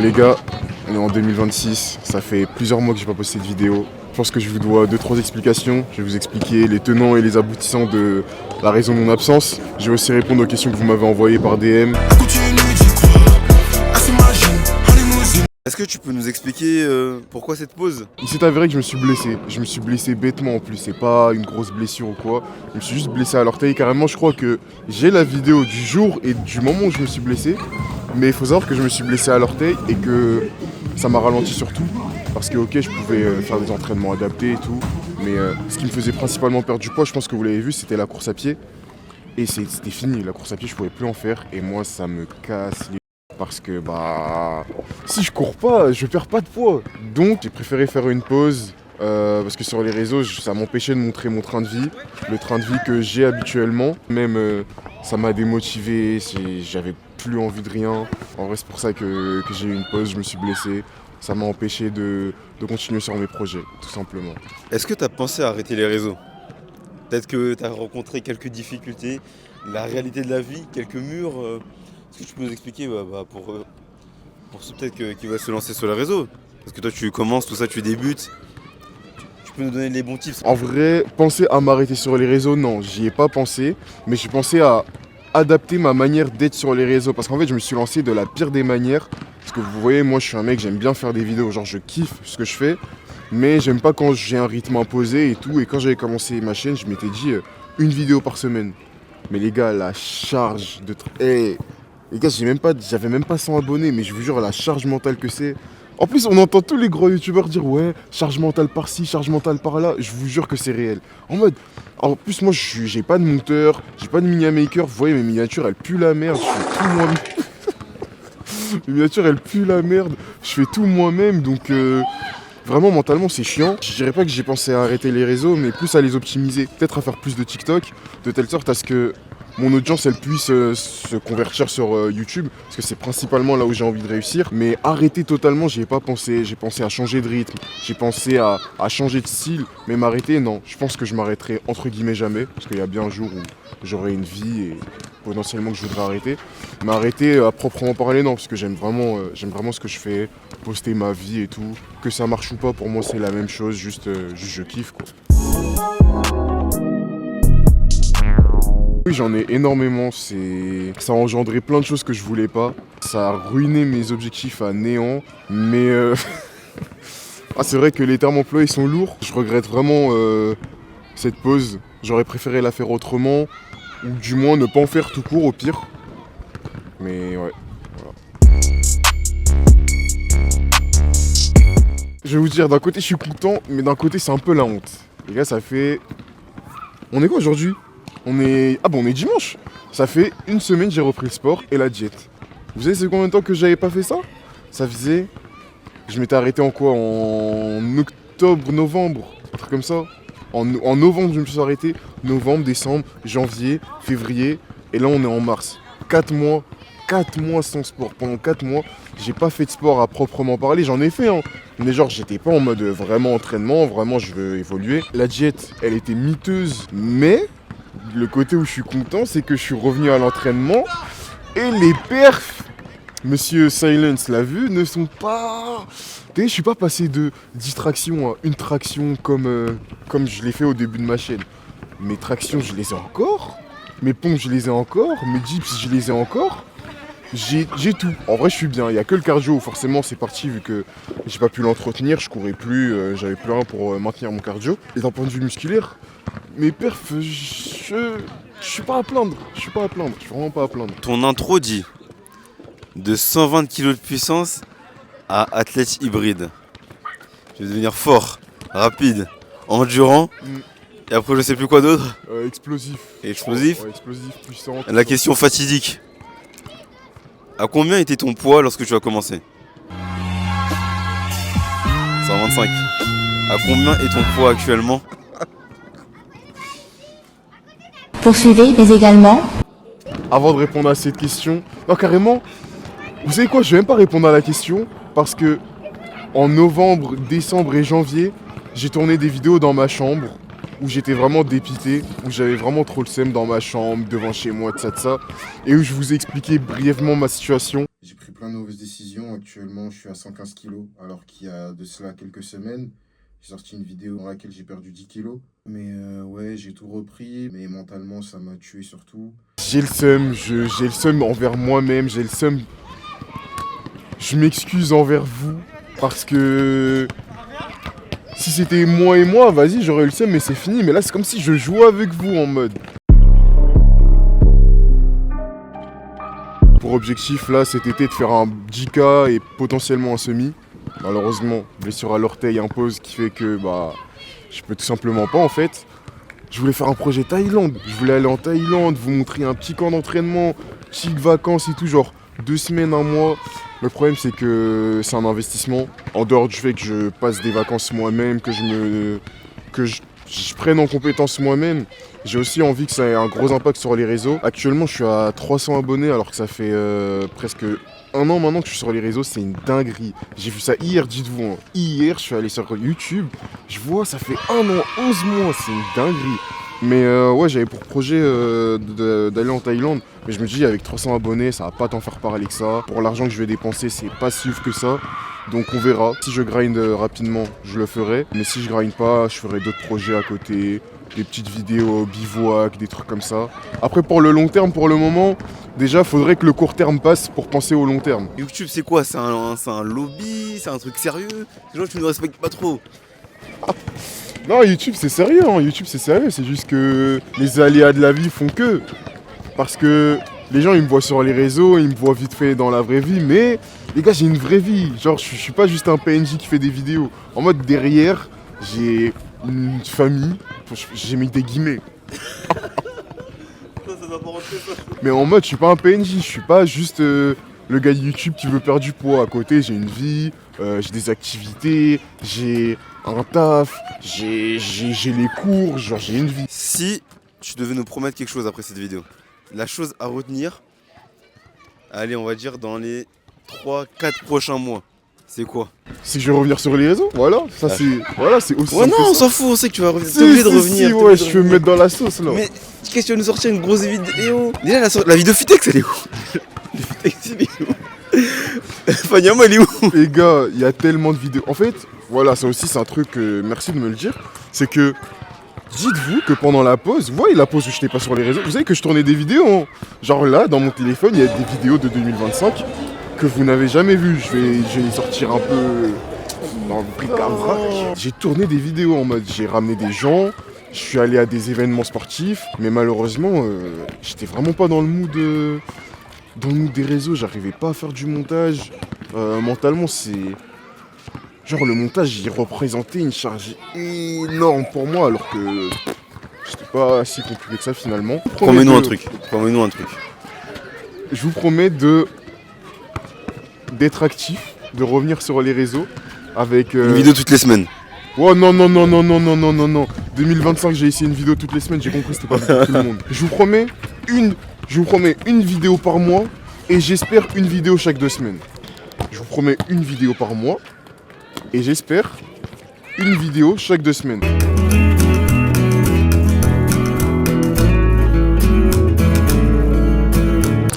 Les gars, on est en 2026, ça fait plusieurs mois que j'ai pas posté de vidéo. Je pense que je vous dois 2-3 explications. Je vais vous expliquer les tenants et les aboutissants de la raison de mon absence. Je vais aussi répondre aux questions que vous m'avez envoyées par DM. Est-ce que tu peux nous expliquer pourquoi cette pause? Il s'est avéré que je me suis blessé. Je me suis blessé bêtement en plus, c'est pas une grosse blessure ou quoi. Je me suis juste blessé à l'orteil. Carrément, je crois que j'ai la vidéo du jour et du moment où je me suis blessé. Mais il faut savoir que je me suis blessé à l'orteil et que ça m'a ralenti surtout. Parce que ok, je pouvais faire des entraînements adaptés et tout. Mais ce qui me faisait principalement perdre du poids, je pense que vous l'avez vu, c'était la course à pied. Et c'était fini, la course à pied, je pouvais plus en faire. Et moi, ça me casse les... Parce que bah, si je cours pas, je perds pas de poids. Donc j'ai préféré faire une pause parce que sur les réseaux, ça m'empêchait de montrer mon train de vie, le train de vie que j'ai habituellement. Même ça m'a démotivé, j'avais plus envie de rien. En vrai, c'est pour ça que j'ai eu une pause, je me suis blessé. Ça m'a empêché de continuer sur mes projets, tout simplement. Est-ce que tu as pensé à arrêter les réseaux? Peut-être que tu as rencontré quelques difficultés, la réalité de la vie, quelques murs. Est-ce que tu peux nous expliquer pour ceux peut-être qui veulent se lancer sur les réseaux? Parce que toi tu commences, tout ça, tu débutes. Tu peux nous donner les bons tips? En vrai, penser à m'arrêter sur les réseaux, non, j'y ai pas pensé. Mais j'ai pensé à adapter ma manière d'être sur les réseaux. Parce qu'en fait, je me suis lancé de la pire des manières. Parce que vous voyez, moi je suis un mec, j'aime bien faire des vidéos. Genre, je kiffe ce que je fais. Mais j'aime pas quand j'ai un rythme imposé et tout. Et quand j'avais commencé ma chaîne, je m'étais dit une vidéo par semaine. Mais les gars, la charge de... Les gars, j'avais même pas 100 abonnés, mais je vous jure, la charge mentale que c'est. En plus, on entend tous les gros youtubeurs dire ouais, charge mentale par-ci, charge mentale par-là. Je vous jure que c'est réel. En plus, moi, j'ai pas de monteur, j'ai pas de minimaker. Vous voyez, mes miniatures, elles puent la merde. Je fais tout moi-même. Mes miniatures, elles puent la merde. Je fais tout moi-même, donc vraiment, mentalement, c'est chiant. Je dirais pas que j'ai pensé à arrêter les réseaux, mais plus à les optimiser. Peut-être à faire plus de TikTok, de telle sorte à ce que mon audience elle puisse se convertir sur YouTube, parce que c'est principalement là où j'ai envie de réussir. Mais arrêter totalement, j'y ai pas pensé. J'ai pensé à changer de rythme, j'ai pensé à changer de style, mais m'arrêter, non. Je pense que je m'arrêterai entre guillemets jamais, parce qu'il y a bien un jour où j'aurai une vie et potentiellement que je voudrais arrêter. Mais arrêter à proprement parler, non, parce que j'aime vraiment ce que je fais, poster ma vie et tout. Que ça marche ou pas, pour moi c'est la même chose, juste je kiffe quoi. Oui, j'en ai énormément, ça a engendré plein de choses que je voulais pas. Ça a ruiné mes objectifs à néant, mais c'est vrai que les termes employés sont lourds. Je regrette vraiment cette pause. J'aurais préféré la faire autrement, ou du moins ne pas en faire tout court au pire. Mais ouais, voilà. Je vais vous dire, d'un côté je suis content, mais d'un côté c'est un peu la honte. Les gars, ça fait... On est quoi aujourd'hui ? On est dimanche. Ça fait une semaine que j'ai repris le sport et la diète. Vous savez c'est combien de temps que j'avais pas fait ça? Ça faisait... Je m'étais arrêté en quoi? En octobre, novembre, un truc comme ça. En novembre je me suis arrêté. Novembre, décembre, janvier, février. Et là on est en mars. 4 mois sans sport. Pendant 4 mois, j'ai pas fait de sport à proprement parler. J'en ai fait hein. Mais genre j'étais pas en mode vraiment entraînement. Vraiment je veux évoluer. La diète, elle était miteuse. Mais... le côté où je suis content, c'est que je suis revenu à l'entraînement et les perfs, monsieur Silence l'a vu, ne sont pas... Je suis pas passé de 10 tractions à une traction comme je l'ai fait au début de ma chaîne. Mes tractions, je les ai encore. Mes pompes, je les ai encore. Mes dips, je les ai encore. J'ai tout. En vrai, je suis bien. Il n'y a que le cardio, forcément, c'est parti vu que j'ai pas pu l'entretenir. Je courais plus, j'avais plus rien pour maintenir mon cardio. Et d'un point de vue musculaire, mes perfs, je suis pas à plaindre. Je suis vraiment pas à plaindre. Ton intro dit de 120 kg de puissance à athlète hybride. Je vais devenir fort, rapide, endurant. Et après, je sais plus quoi d'autre. Explosif. Explosif. Ouais, explosif, puissant. La question fatidique. À combien était ton poids lorsque tu as commencé? 125. À combien est ton poids actuellement? Poursuivez, mais également... Avant de répondre à cette question, non carrément, vous savez quoi, je vais même pas répondre à la question parce que en novembre, décembre et janvier, j'ai tourné des vidéos dans ma chambre où j'étais vraiment dépité, où j'avais vraiment trop le seum dans ma chambre, devant chez moi, de ça, et où je vous ai expliqué brièvement ma situation. J'ai pris plein de mauvaises décisions. Actuellement, je suis à 115 kilos, alors qu'il y a de cela quelques semaines, j'ai sorti une vidéo dans laquelle j'ai perdu 10 kilos. Mais ouais, j'ai tout repris, mais mentalement, ça m'a tué surtout. J'ai le seum, j'ai le seum envers moi-même, j'ai le seum. Je m'excuse envers vous, parce que si c'était moi et moi, vas-y, j'aurais eu le seum, mais c'est fini. Mais là, c'est comme si je jouais avec vous en mode. Pour objectif, là, cet été, de faire un 10K et potentiellement un semi. Malheureusement, blessure à l'orteil impose qui fait que, bah, je peux tout simplement pas, en fait. Je voulais faire un projet Thaïlande. Je voulais aller en Thaïlande, vous montrer un petit camp d'entraînement, petites vacances et tout, genre 2 semaines, 1 mois. Le problème, c'est que c'est un investissement. En dehors du fait que je passe des vacances moi-même, que je prenne en compétence moi-même, j'ai aussi envie que ça ait un gros impact sur les réseaux. Actuellement, je suis à 300 abonnés alors que ça fait presque 1 an maintenant que je suis sur les réseaux. C'est une dinguerie. J'ai vu ça hier, dites-vous. Hein. Hier, je suis allé sur YouTube. Je vois, ça fait 1 an, 11 mois. C'est une dinguerie. Mais ouais, j'avais pour projet d'aller en Thaïlande. Mais je me dis, avec 300 abonnés, ça va pas t'en faire parler que ça. Pour l'argent que je vais dépenser, c'est pas si ouf que ça. Donc on verra. Si je grind rapidement, je le ferai. Mais si je grind pas, je ferai d'autres projets à côté. Des petites vidéos bivouac, des trucs comme ça. Après, pour le long terme, pour le moment, déjà, faudrait que le court terme passe pour penser au long terme. YouTube, c'est quoi? C'est un lobby? C'est un truc sérieux? Les gens, tu ne respectes pas trop. Non, YouTube, c'est sérieux. Hein. YouTube, c'est sérieux. C'est juste que les aléas de la vie font que. Parce que les gens, ils me voient sur les réseaux, ils me voient vite fait dans la vraie vie. Mais, les gars, j'ai une vraie vie. Genre, je suis pas juste un PNJ qui fait des vidéos. En mode, derrière, j'ai une famille. J'ai mis des guillemets. Ça va pas rentrer, ça. Mais en mode, je suis pas un PNJ, je suis pas juste le gars de YouTube qui veut perdre du poids. À côté, j'ai une vie, j'ai des activités, j'ai un taf, j'ai les cours, genre j'ai une vie. Si tu devais nous promettre quelque chose après cette vidéo, la chose à retenir, allez, on va dire dans les 3-4 prochains mois, c'est quoi? C'est que je vais revenir sur les réseaux, voilà, ça c'est aussi. Ouais, simple non, que on ça. s'en fout, on sait que tu vas revenir. Si, T'es obligé de si, revenir. si, t'es ouais, obligé je de vais me revenir. mettre dans la sauce là. Mais qu'est-ce que tu vas nous sortir une grosse vidéo? Déjà, la vidéo Fitex, elle est où? La Fitex, elle est où? Fanyama, elle est où? Les gars, il y a tellement de vidéos. En fait, voilà, ça aussi c'est un truc, merci de me le dire, c'est que dites-vous que pendant la pause, vous voyez la pause où je n'étais pas sur les réseaux, vous savez que je tournais des vidéos, hein. Genre là, dans mon téléphone, il y a des vidéos de 2025 que vous n'avez jamais vues. Je vais y sortir un peu dans le bric-à-brac. J'ai tourné des vidéos en mode, j'ai ramené des gens, je suis allé à des événements sportifs, mais malheureusement, j'étais vraiment pas dans le mood des réseaux, j'arrivais pas à faire du montage. Mentalement, c'est... Genre le montage, il représentait une charge énorme pour moi, alors que c'était pas si compliqué que ça finalement. Promets-nous un truc. Promets-nous un truc. Je vous promets d'être actif, de revenir sur les réseaux avec... Une vidéo toutes les semaines. Oh non, non, non, non, non, non, non, non, non. 2025, j'ai essayé une vidéo toutes les semaines, j'ai compris, c'était pas pour tout le monde. Je vous promets une vidéo par mois et j'espère une vidéo chaque 2 semaines. Je vous promets une vidéo par mois et j'espère une vidéo chaque 2 semaines.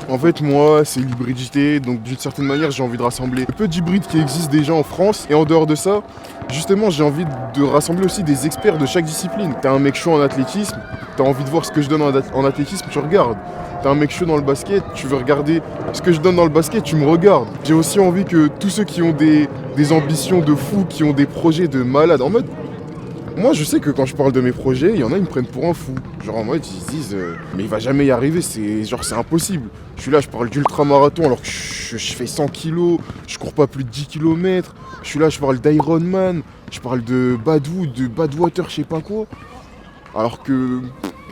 En fait, moi, c'est l'hybridité, donc d'une certaine manière, j'ai envie de rassembler le peu d'hybrides qui existent déjà en France. Et en dehors de ça, justement, j'ai envie de rassembler aussi des experts de chaque discipline. T'as un mec chaud en athlétisme, t'as envie de voir ce que je donne en athlétisme, tu regardes. T'as un mec chaud dans le basket, tu veux regarder ce que je donne dans le basket, tu me regardes. J'ai aussi envie que tous ceux qui ont des ambitions de fou, qui ont des projets de malade, en mode... Moi, je sais que quand je parle de mes projets, il y en a, ils me prennent pour un fou. Genre en mode, ils se disent, mais il va jamais y arriver, c'est impossible. Je suis là, je parle d'ultra-marathon alors que je fais 100 kilos, je cours pas plus de 10 km. Je suis là, je parle d'Ironman, je parle de Badwood, de Badwater, je sais pas quoi. Alors que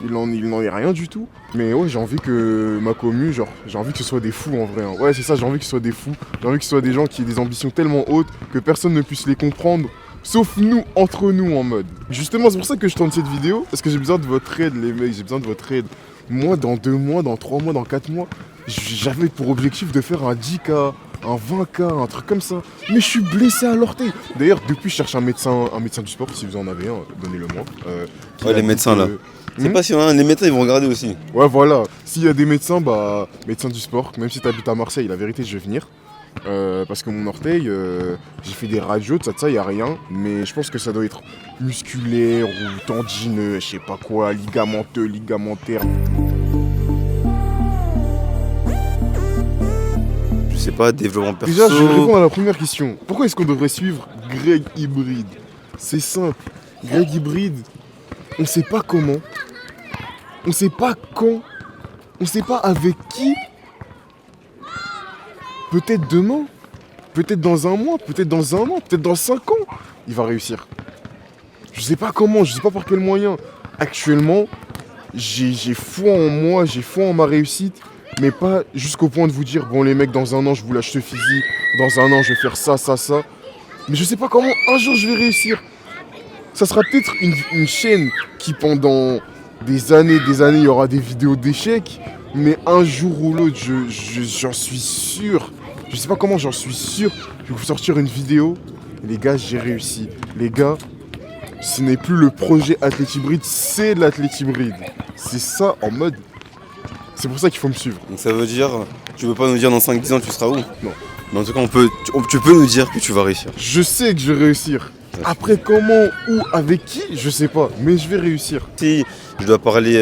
il n'en est rien du tout. Mais ouais, j'ai envie que ma commu, genre, j'ai envie que ce soit des fous en vrai. Hein. Ouais, c'est ça, j'ai envie que ce soit des fous. J'ai envie que ce soit des gens qui aient des ambitions tellement hautes que personne ne puisse les comprendre. Sauf nous, entre nous en mode. Justement, c'est pour ça que je tourne cette vidéo. Parce que j'ai besoin de votre aide, les mecs. J'ai besoin de votre aide. Moi, dans 2 mois, dans 3 mois, dans 4 mois, j'avais pour objectif de faire un 10K, un 20K, un truc comme ça. Mais je suis blessé à l'orteil. D'ailleurs, depuis, je cherche un médecin du sport. Si vous en avez un, donnez-le-moi. Ouais, les médecins là. C'est pas si on a les médecins, ils vont regarder aussi. Ouais, voilà. S'il y a des médecins, bah, médecins du sport. Même si t'habites à Marseille, la vérité, je vais venir. Parce que mon orteil, j'ai fait des radios, de ça, y a rien. Mais je pense que ça doit être musculaire ou tendineux, je sais pas quoi, ligamenteux, ligamentaire. Je sais pas, développement perso. Déjà, je vais répondre à la première question. Pourquoi est-ce qu'on devrait suivre Greg Hybride? C'est simple. Greg Hybride, on sait pas comment, on sait pas quand, on sait pas avec qui. Peut-être demain, peut-être dans un mois, peut-être dans un an, peut-être dans 5 ans, il va réussir. Je sais pas comment, je sais pas par quel moyen. Actuellement, j'ai foi en moi, j'ai foi en ma réussite, mais pas jusqu'au point de vous dire, bon les mecs, dans un an, je vous lâche ce physique, dans un an, je vais faire ça, ça, ça. Mais je sais pas comment, un jour, je vais réussir. Ça sera peut-être une chaîne qui, pendant des années, il y aura des vidéos d'échecs, mais un jour ou l'autre, j'en suis sûr. Je sais pas comment, j'en suis sûr. Je vais vous sortir une vidéo. Et les gars, j'ai réussi. Les gars, ce n'est plus le projet Athlète Hybride, c'est l'Athlète Hybride. C'est ça en mode. C'est pour ça qu'il faut me suivre. Donc ça veut dire, tu veux pas nous dire dans 5-10 ans tu seras où? Non. Mais en tout cas, tu peux nous dire que tu vas réussir. Je sais que je vais réussir. Après, comment, où, avec qui, je sais pas. Mais je vais réussir. Si je dois parler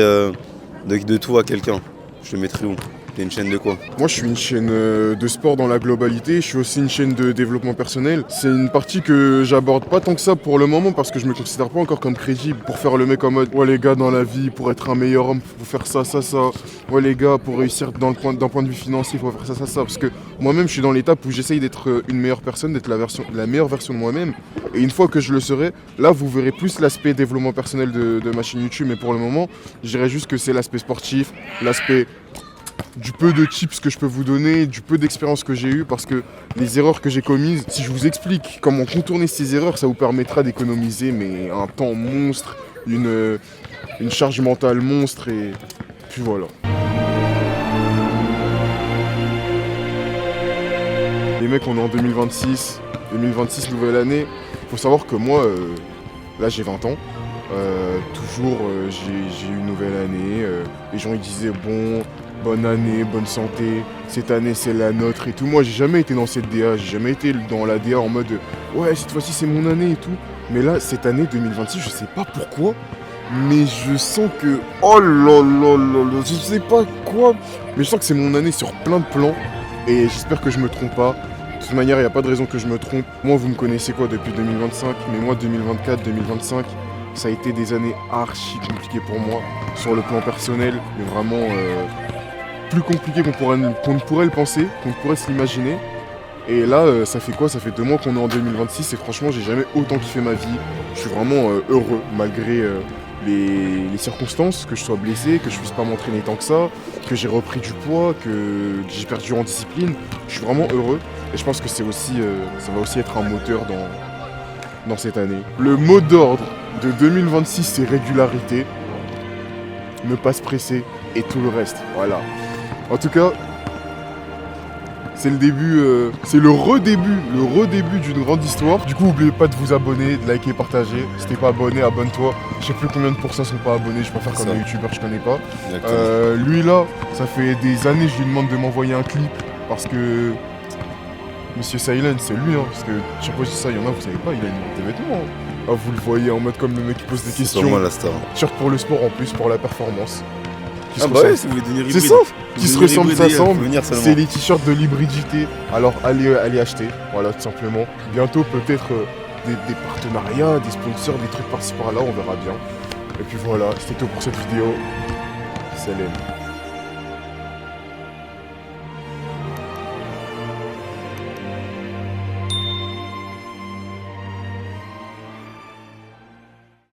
de toi à quelqu'un, je le mettrai où? T'es une chaîne de quoi? Moi, je suis une chaîne de sport dans la globalité. Je suis aussi une chaîne de développement personnel. C'est une partie que j'aborde pas tant que ça pour le moment parce que je me considère pas encore comme crédible pour faire le mec en mode ouais les gars dans la vie pour être un meilleur homme faut faire ça ça ça. Ouais les gars pour réussir d'un point de vue financier faut faire ça ça ça parce que moi-même je suis dans l'étape où j'essaye d'être une meilleure personne, d'être la meilleure version de moi-même. Et une fois que je le serai, là vous verrez plus l'aspect développement personnel de ma chaîne YouTube. Mais pour le moment, je dirais juste que c'est l'aspect sportif, l'aspect du peu de tips que je peux vous donner, du peu d'expérience que j'ai eu, parce que les erreurs que j'ai commises, si je vous explique comment contourner ces erreurs, ça vous permettra d'économiser mais un temps monstre, une charge mentale monstre et puis voilà. Les mecs, on est en 2026, 2026 nouvelle année. Faut savoir que moi, là j'ai 20 ans. Toujours j'ai eu une nouvelle année. Les gens ils disaient bon, bonne année, bonne santé, cette année c'est la nôtre et tout. Moi j'ai jamais été dans cette DA, j'ai jamais été dans la DA en mode ouais cette fois-ci c'est mon année et tout. Mais là cette année 2026 je sais pas pourquoi, mais je sens que oh là là là là, je sais pas quoi, mais je sens que c'est mon année sur plein de plans et j'espère que je me trompe pas. De toute manière il n'y a pas de raison que je me trompe. Moi vous me connaissez quoi depuis 2025, mais moi 2024, 2025 ça a été des années archi compliquées pour moi sur le plan personnel, mais vraiment plus compliqué qu'on ne pourrait le penser, qu'on ne pourrait s'imaginer. Et là, ça fait quoi? Ça fait 2 mois qu'on est en 2026 et franchement, j'ai jamais autant kiffé ma vie. Je suis vraiment heureux malgré les circonstances, que je sois blessé, que je puisse pas m'entraîner tant que ça, que j'ai repris du poids, que j'ai perdu en discipline. Je suis vraiment heureux et je pense que c'est aussi, ça va aussi être un moteur dans cette année. Le mot d'ordre de 2026, c'est régularité, ne pas se presser et tout le reste. Voilà. En tout cas, c'est le début, c'est le redébut d'une grande histoire. Du coup, n'oubliez pas de vous abonner, de liker, partager. Si t'es pas abonné, abonne-toi. Je sais plus combien de pourcents sont pas abonnés, je vais pas faire comme un youtubeur, je connais pas. Lui là, ça fait des années je lui demande de m'envoyer un clip parce que Monsieur Silent, c'est lui, hein, parce que chaque fois que je dis ça, il y en a, vous savez pas, il a une marque de vêtements. Hein. Ah, vous le voyez en mode comme le mec qui pose des questions. C'est moi la star. T-shirt pour le sport en plus, pour la performance. Ah bah ouais, si vous voulez devenir hybride. C'est ça, qui se ressemble, s'assemble. C'est C'est les t-shirts de l'hybridité. Alors allez acheter, voilà tout simplement. Bientôt peut-être des partenariats, des sponsors, des trucs par-ci par-là, on verra bien. Et puis voilà, c'était tout pour cette vidéo. Salut.